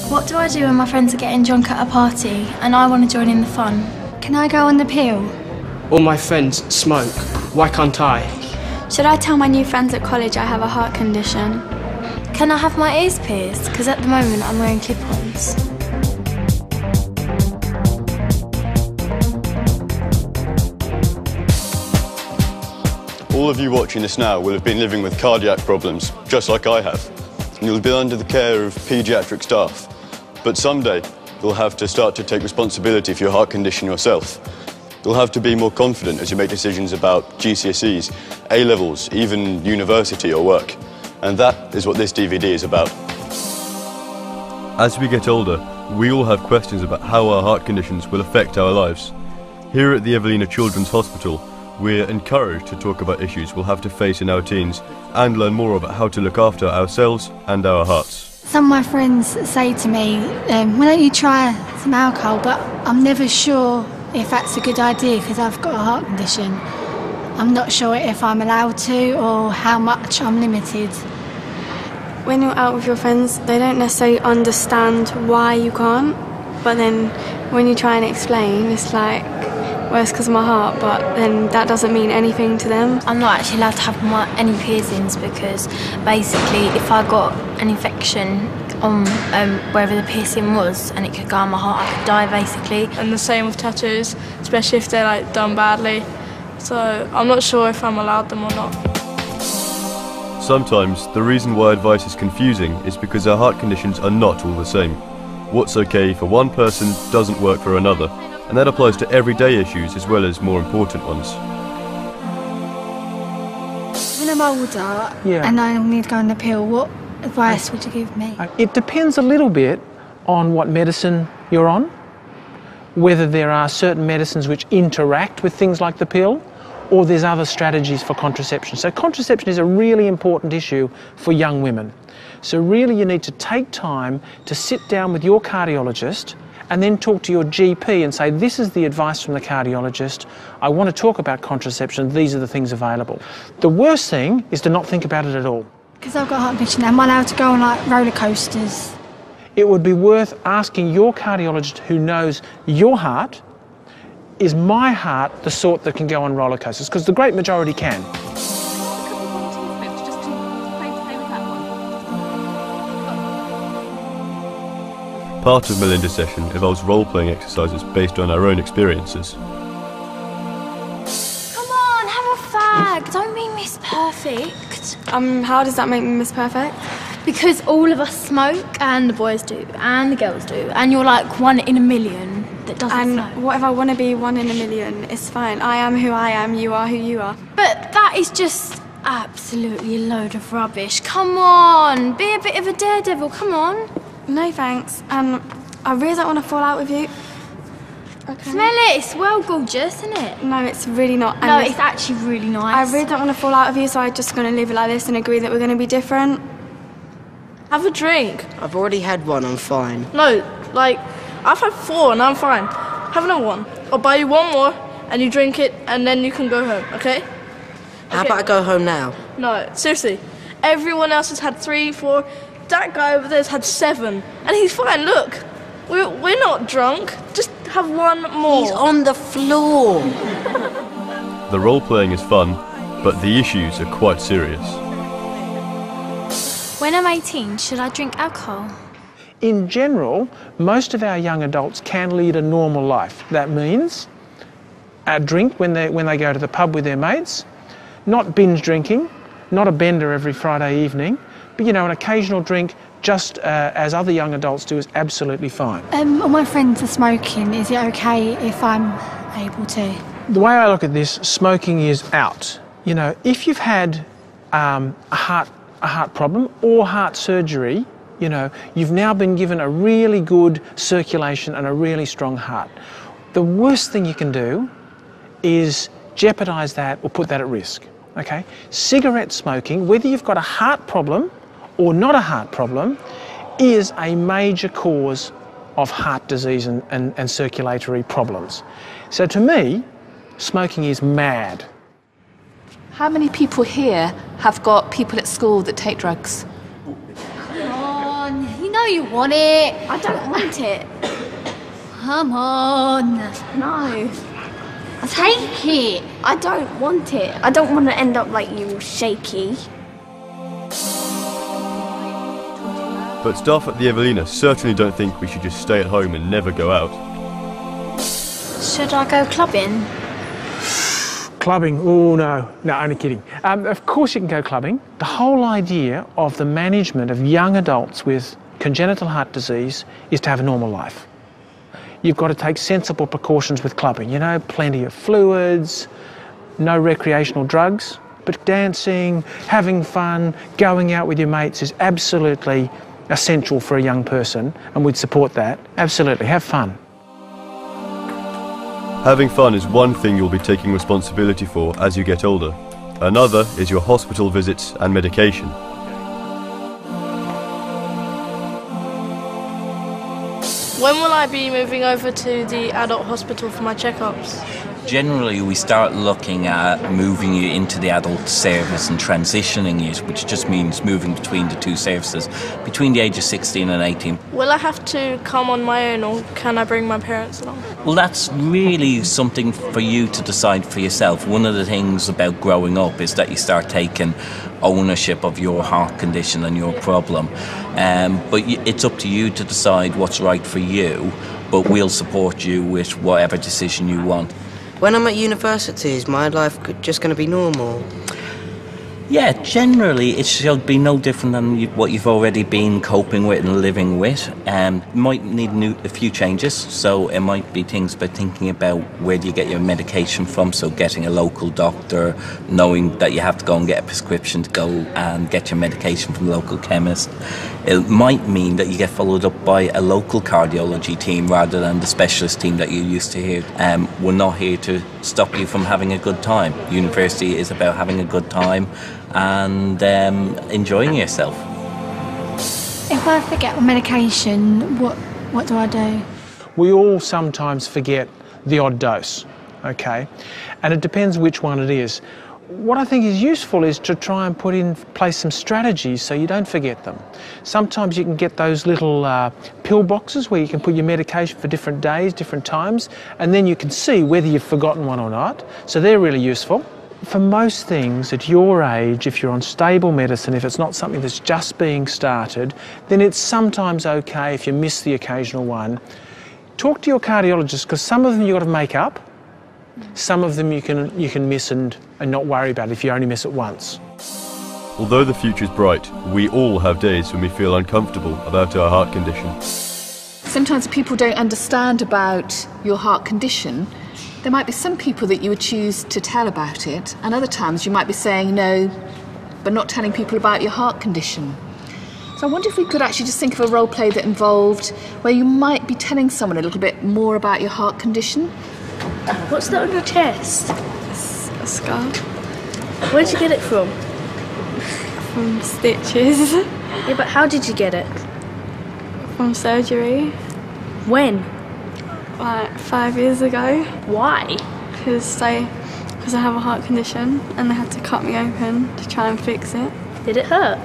What do I do when my friends are getting drunk at a party and I want to join in the fun? Can I go on the pill? All my friends smoke. Why can't I? Should I tell my new friends at college I have a heart condition? Can I have my ears pierced? Because at the moment I'm wearing clip-ons. All of you watching this now will have been living with cardiac problems, just like I have. And you'll be under the care of paediatric staff. But someday, you'll have to start to take responsibility for your heart condition yourself. You'll have to be more confident as you make decisions about GCSEs, A-levels, even university or work. And that is what this DVD is about. As we get older, we all have questions about how our heart conditions will affect our lives. Here at the Evelina Children's Hospital, we're encouraged to talk about issues we'll have to face in our teens and learn more about how to look after ourselves and our hearts. Some of my friends say to me, why don't you try some alcohol? But I'm never sure if that's a good idea because I've got a heart condition. I'm not sure if I'm allowed to or how much I'm limited. When you're out with your friends, they don't necessarily understand why you can't. But then when you try and explain, it's like, well, it's because of my heart, but then that doesn't mean anything to them. I'm not actually allowed to have any piercings because basically if I got an infection on wherever the piercing was and it could go on my heart, I could die basically. And the same with tattoos, especially if they're like done badly. So I'm not sure if I'm allowed them or not. Sometimes the reason why advice is confusing is because our heart conditions are not all the same. What's okay for one person doesn't work for another. And that applies to everyday issues as well as more important ones. When I'm older and I need to go on the pill, what advice would you give me? It depends a little bit on what medicine you're on, whether there are certain medicines which interact with things like the pill, or there's other strategies for contraception. So contraception is a really important issue for young women. So really you need to take time to sit down with your cardiologist and then talk to your GP and say, this is the advice from the cardiologist, I want to talk about contraception, these are the things available. The worst thing is to not think about it at all. Because I've got a heart condition, am I allowed to go on like roller coasters? It would be worth asking your cardiologist who knows your heart, is my heart the sort that can go on roller coasters? Because the great majority can. Part of Melinda's session involves role-playing exercises based on our own experiences. Come on, have a fag. Don't be Miss Perfect. How does that make me Miss Perfect? Because all of us smoke, and the boys do, and the girls do, and you're like 1 in a million that doesn't smoke. And what if I want to be 1 in a million? It's fine. I am who I am, you are who you are. But that is just absolutely a load of rubbish. Come on, be a bit of a daredevil, come on. No thanks. I really don't want to fall out with you. Okay. Smell it, it's well gorgeous, isn't it? No, it's really not. No, it's actually really nice. I really don't want to fall out with you, so I'm just going to leave it like this and agree that we're going to be different. Have a drink. I've already had one, I'm fine. No, like, I've had 4 and I'm fine. Have another one. I'll buy you 1 more and you drink it and then you can go home, okay? How about I go home now? No, seriously. Everyone else has had 3, 4. That guy over there's had 7, and he's fine. Look, we're not drunk. Just have 1 more. He's on the floor. The role-playing is fun, but the issues are quite serious. When I'm 18, should I drink alcohol? In general, most of our young adults can lead a normal life. That means a drink when they go to the pub with their mates, not binge drinking, not a bender every Friday evening, but, you know, an occasional drink, just as other young adults do, is absolutely fine. All my friends are smoking. Is it okay if I'm able to? The way I look at this, smoking is out. You know, if you've had a heart problem or heart surgery, you know, you've now been given a really good circulation and a really strong heart. The worst thing you can do is jeopardise that or put that at risk, okay? Cigarette smoking, whether you've got a heart problem or not a heart problem, is a major cause of heart disease and circulatory problems. So to me, smoking is mad. How many people here have got people at school that take drugs? Come on, you know know you want it. I don't want it. Come on. No. Take it. I don't want it. I don't want to end up like you, shaky. But staff at the Evelina certainly don't think we should just stay at home and never go out. Should I go clubbing? Clubbing? Oh, no. No, only kidding. Of course you can go clubbing. The whole idea of the management of young adults with congenital heart disease is to have a normal life. You've got to take sensible precautions with clubbing, you know, plenty of fluids, no recreational drugs, but dancing, having fun, going out with your mates is absolutely essential for a young person, and we'd support that. Absolutely, have fun. Having fun is one thing you'll be taking responsibility for as you get older. Another is your hospital visits and medication. When will I be moving over to the adult hospital for my checkups? Generally, we start looking at moving you into the adult service and transitioning you, which just means moving between the two services, between the ages 16 and 18. Will I have to come on my own, or can I bring my parents along? Well, that's really something for you to decide for yourself. One of the things about growing up is that you start taking ownership of your heart condition and your problem. But it's up to you to decide what's right for you, but we'll support you with whatever decision you want. When I'm at university, is my life just going to be normal? Yeah, generally it should be no different than what you've already been coping with and living with. Might need a few changes, so it might be things about thinking about where do you get your medication from, so getting a local doctor, knowing that you have to go and get a prescription to go and get your medication from a local chemist. It might mean that you get followed up by a local cardiology team rather than the specialist team that you're used to here. We're not here to stop you from having a good time. University is about having a good time and enjoying yourself. If I forget my medication, what do I do? We all sometimes forget the odd dose, okay? And it depends which one it is. What I think is useful is to try and put in place some strategies so you don't forget them. Sometimes you can get those little pill boxes where you can put your medication for different days, different times, and then you can see whether you've forgotten one or not. So they're really useful. For most things at your age, if you're on stable medicine, if it's not something that's just being started, then it's sometimes okay if you miss the occasional one. Talk to your cardiologist, because some of them you've got to make up. Some of them you can miss and not worry about if you only miss it once. Although the future's bright, we all have days when we feel uncomfortable about our heart condition. Sometimes people don't understand about your heart condition. There might be some people that you would choose to tell about it, and other times you might be saying no, but not telling people about your heart condition. So I wonder if we could actually just think of a role play that involved where you might be telling someone a little bit more about your heart condition. What's that on your chest? A scar Where'd you get it from? from stitches, Yeah, but how did you get it? from surgery, When? like 5 years ago. Why? Because I have a heart condition and they had to cut me open to try and fix it. Did it hurt?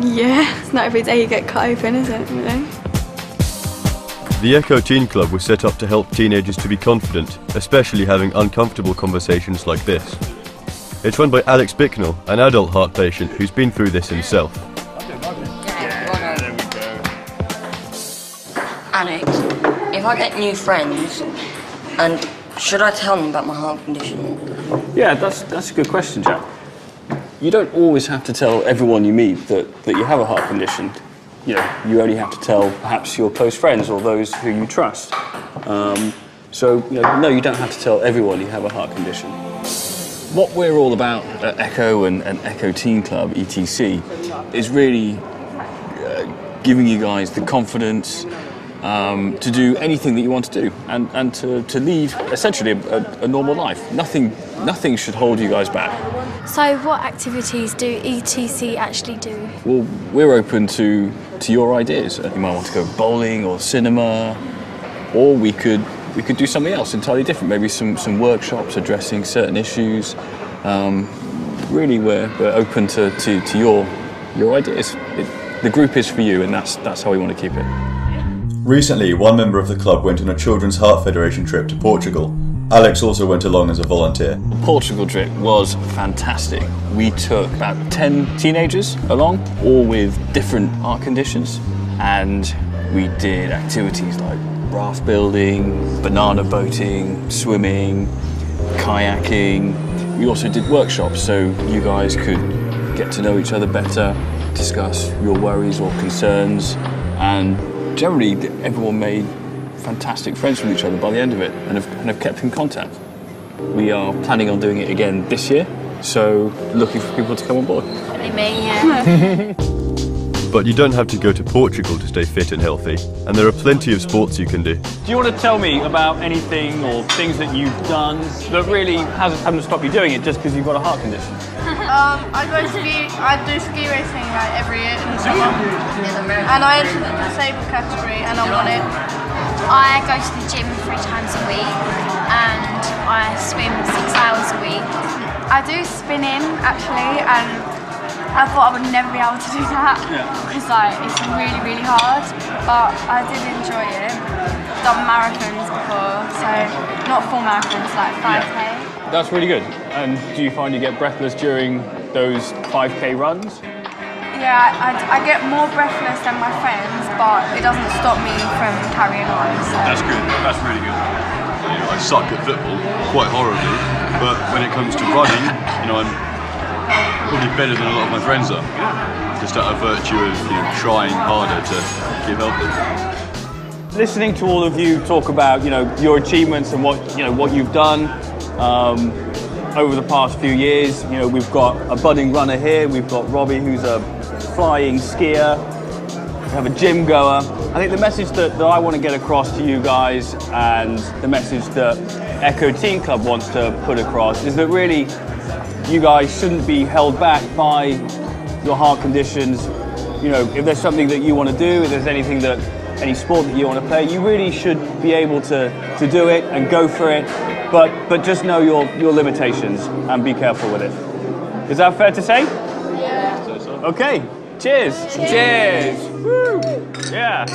Yeah, it's not every day you get cut open, is it, really? The Echo Teen Club was set up to help teenagers to be confident, especially having uncomfortable conversations like this. It's run by Alex Bicknell, an adult heart patient who's been through this himself. Alex, if I get new friends, and should I tell them about my heart condition? Yeah, that's a good question, Jack. You don't always have to tell everyone you meet that you have a heart condition. You know, you only have to tell perhaps your close friends or those who you trust. So, you know, no, you don't have to tell everyone you have a heart condition. What we're all about at Echo and Echo Teen Club, ETC, is really giving you guys the confidence to do anything that you want to do and to lead essentially a normal life. Nothing should hold you guys back. So what activities do ETC actually do? Well, we're open to your ideas. You might want to go bowling or cinema, or we could do something else entirely different. Maybe some workshops addressing certain issues. Really, we're open to your ideas. the group is for you, and that's how we want to keep it. Recently, one member of the club went on a Children's Heart Federation trip to Portugal. Alex also went along as a volunteer. The Portugal trip was fantastic. We took about 10 teenagers along, all with different heart conditions, and we did activities like raft building, banana boating, swimming, kayaking. We also did workshops so you guys could get to know each other better, discuss your worries or concerns, and generally everyone made fantastic friends with each other by the end of it and have kept in contact. We are planning on doing it again this year, so looking for people to come on board. Me, yeah. But you don't have to go to Portugal to stay fit and healthy, and there are plenty of sports you can do. Do you want to tell me about anything or things that you've done that really haven't stopped you doing it just because you've got a heart condition? I do ski racing like every year in the summer, and I entered the disabled category and I won it. I go to the gym 3 times a week and I swim 6 hours a week. I do spinning actually, and I thought I would never be able to do that because it's really, really hard, but I did enjoy it. Done marathons before, so not full marathons, like 5k. That's really good. And do you find you get breathless during those 5k runs? Yeah, I get more breathless than my friends, but it doesn't stop me from carrying on. So. That's good, that's really good. I suck at football, quite horribly, but when it comes to running, I'm probably better than a lot of my friends are. Just out of virtue of trying harder to keep healthy. Listening to all of you talk about your achievements and what you've done over the past few years. We've got a budding runner here. We've got Robbie, who's a flying skier. We have a gym goer. I think the message that I want to get across to you guys, and the message that Echo Teen Club wants to put across, is that really you guys shouldn't be held back by your heart conditions. If there's something that you want to do, if there's any sport that you want to play, you really should be able to do it and go for it, but just know your limitations and be careful with it. Is that fair to say? Yeah. Okay, cheers. Cheers. Woo. Yeah.